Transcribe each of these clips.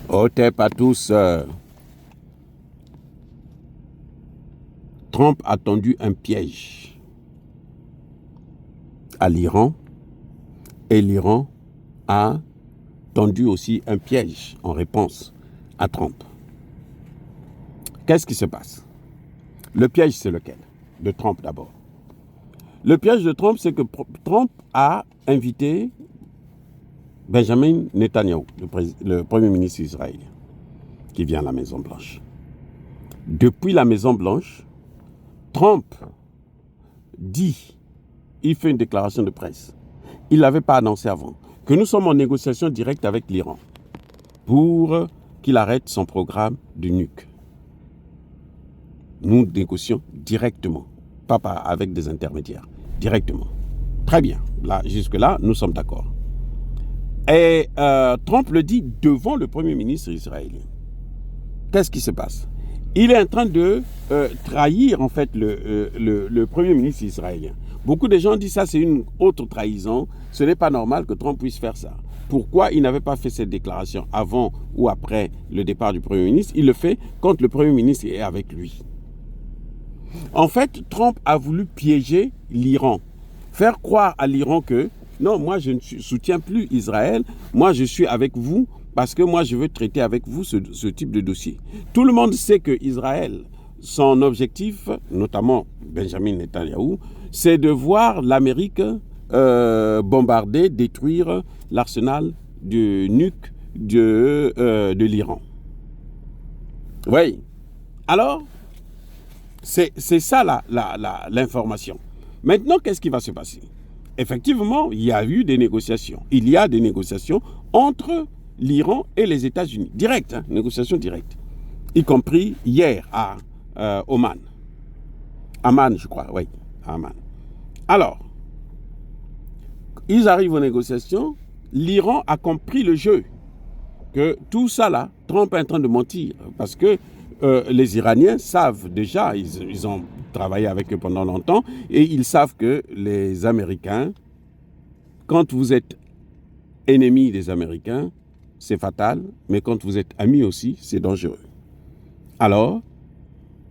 Hotep à tous. Trump a tendu un piège à l'Iran et l'Iran a tendu aussi un piège en réponse à Trump. Qu'est-ce qui se passe? Le piège, c'est lequel? De Trump d'abord. Le piège de Trump, c'est que Trump a invité Benjamin Netanyahou, le premier ministre israélien, qui vient à la Maison-Blanche. Depuis la Maison-Blanche, Trump dit, il fait une déclaration de presse, il ne l'avait pas annoncé avant, que nous sommes en négociation directe avec l'Iran pour qu'il arrête son programme de nuque. Nous négocions directement, pas avec des intermédiaires, directement. Très bien, là, jusque-là, nous sommes d'accord. Et Trump le dit devant le premier ministre israélien. Qu'est-ce qui se passe? Il est en train de trahir en fait le premier ministre israélien. Beaucoup de gens disent ça, c'est une autre trahison. Ce n'est pas normal que Trump puisse faire ça. Pourquoi il n'avait pas fait cette déclaration avant ou après le départ du premier ministre? Il le fait quand le premier ministre est avec lui. En fait, Trump a voulu piéger l'Iran. Faire croire à l'Iran que non, moi je ne soutiens plus Israël, moi je suis avec vous parce que moi je veux traiter avec vous ce type de dossier. Tout le monde sait que Israël, son objectif, notamment Benjamin Netanyahou, c'est de voir l'Amérique bombarder, détruire l'arsenal de nuque de l'Iran. Oui. Alors, c'est ça l'information. Maintenant, qu'est-ce qui va se passer? Effectivement, il y a eu des négociations. Il y a des négociations entre l'Iran et les États-Unis. Directes, hein, négociations directes. Y compris hier à Oman. Amman, je crois, oui, à Amman. Alors, ils arrivent aux négociations. L'Iran a compris le jeu. Que tout ça là, Trump est en train de mentir. Parce que les Iraniens savent déjà, ils ont travaillé avec eux pendant longtemps, et ils savent que les Américains, quand vous êtes ennemi des Américains, c'est fatal, mais quand vous êtes amis aussi, c'est dangereux. Alors,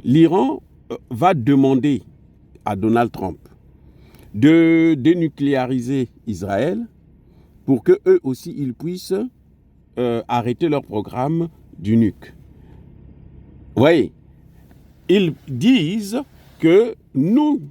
l'Iran va demander à Donald Trump de dénucléariser Israël pour qu'eux aussi, ils puissent arrêter leur programme du nuque. Oui, ils disent que nous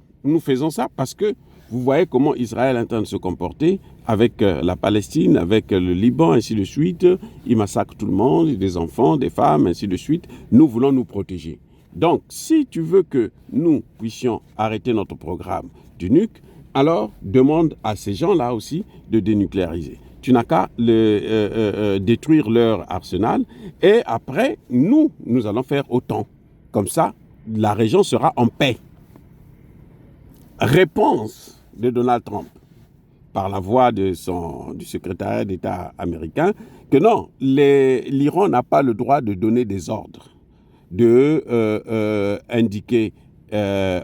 faisons ça parce que vous voyez comment Israël est en train de se comporter avec la Palestine, avec le Liban, ainsi de suite. Ils massacrent tout le monde, des enfants, des femmes, ainsi de suite. Nous voulons nous protéger. Donc, si tu veux que nous puissions arrêter notre programme du nuque, alors demande à ces gens-là aussi de dénucléariser. Tu n'as qu'à détruire leur arsenal et après, nous allons faire autant. Comme ça, la région sera en paix. Réponse de Donald Trump par la voix du secrétariat d'État américain que non, l'Iran n'a pas le droit de donner des ordres, de indiquer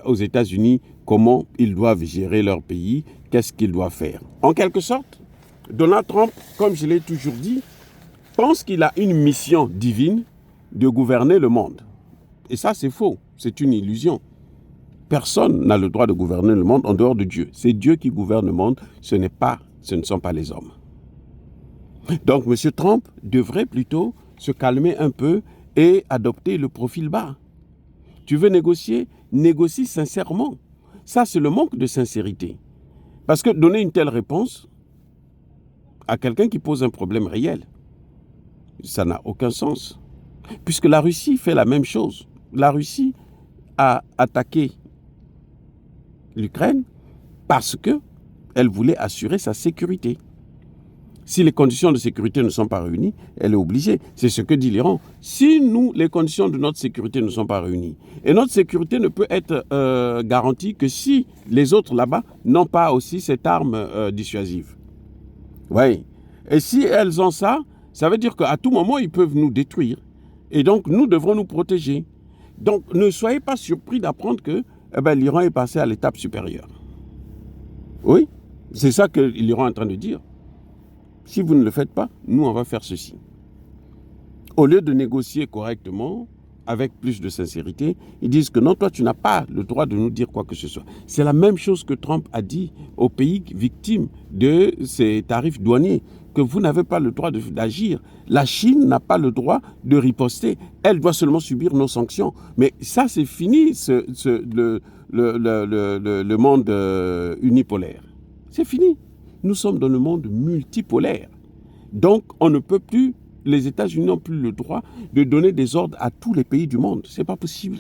aux États-Unis comment ils doivent gérer leur pays, qu'est-ce qu'ils doivent faire. En quelque sorte, Donald Trump, comme je l'ai toujours dit, pense qu'il a une mission divine de gouverner le monde. Et ça, c'est faux. C'est une illusion. Personne n'a le droit de gouverner le monde en dehors de Dieu. C'est Dieu qui gouverne le monde, ce ne sont pas les hommes. Donc, M. Trump devrait plutôt se calmer un peu et adopter le profil bas. Tu veux négocier? Négocie sincèrement. Ça, c'est le manque de sincérité. Parce que donner une telle réponse à quelqu'un qui pose un problème réel, ça n'a aucun sens. Puisque la Russie fait la même chose. La Russie a attaqué l'Ukraine parce qu'elle voulait assurer sa sécurité. Si les conditions de sécurité ne sont pas réunies, elle est obligée. C'est ce que dit l'Iran. Si les conditions de notre sécurité ne sont pas réunies, et notre sécurité ne peut être garantie que si les autres là-bas n'ont pas aussi cette arme dissuasive. Oui. Et si elles ont ça, ça veut dire qu'à tout moment, ils peuvent nous détruire. Et donc, nous devrons nous protéger. Donc, ne soyez pas surpris d'apprendre que l'Iran est passé à l'étape supérieure. Oui, c'est ça que l'Iran est en train de dire. Si vous ne le faites pas, nous, on va faire ceci. Au lieu de négocier correctement, avec plus de sincérité, ils disent que non, toi, tu n'as pas le droit de nous dire quoi que ce soit. C'est la même chose que Trump a dit aux pays victimes de ces tarifs douaniers, que vous n'avez pas le droit d'agir. La Chine n'a pas le droit de riposter. Elle doit seulement subir nos sanctions. Mais ça, c'est fini, le monde unipolaire. C'est fini. Nous sommes dans le monde multipolaire. Donc, on ne peut plus, les États-Unis n'ont plus le droit de donner des ordres à tous les pays du monde. Ce n'est pas possible.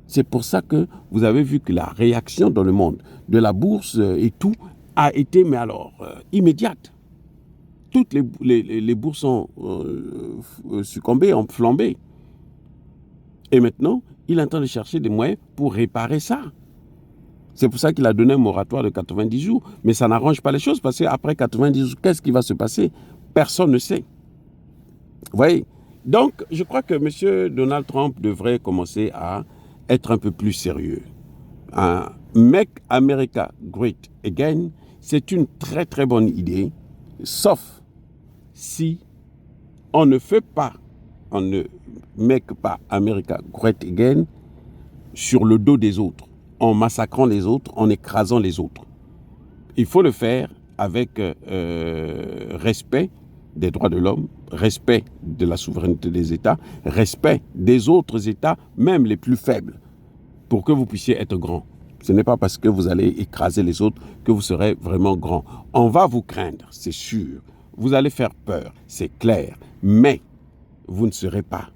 C'est pour ça que vous avez vu que la réaction dans le monde de la bourse et tout a été, mais alors, immédiate. Toutes les bourses ont succombé, ont flambé. Et maintenant, il est en train de chercher des moyens pour réparer ça. C'est pour ça qu'il a donné un moratoire de 90 jours. Mais ça n'arrange pas les choses parce qu'après 90 jours, qu'est-ce qui va se passer? Personne ne sait. Vous voyez? Donc, je crois que M. Donald Trump devrait commencer à être un peu plus sérieux. Make America Great Again, c'est une très très bonne idée, sauf si on ne make pas America Great Again sur le dos des autres, en massacrant les autres, en écrasant les autres. Il faut le faire avec respect des droits de l'homme, respect de la souveraineté des États, respect des autres États, même les plus faibles, pour que vous puissiez être grand. Ce n'est pas parce que vous allez écraser les autres que vous serez vraiment grand. On va vous craindre, c'est sûr. Vous allez faire peur, c'est clair. Mais vous ne serez pas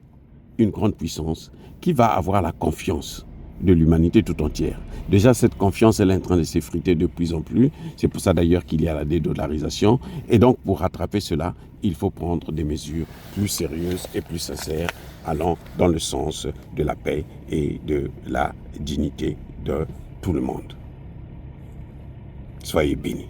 une grande puissance qui va avoir la confiance de l'humanité tout entière. Déjà, cette confiance, elle est en train de s'effriter de plus en plus. C'est pour ça d'ailleurs qu'il y a la dédollarisation. Et donc, pour rattraper cela, il faut prendre des mesures plus sérieuses et plus sincères, allant dans le sens de la paix et de la dignité de tout le monde. Soyez bénis.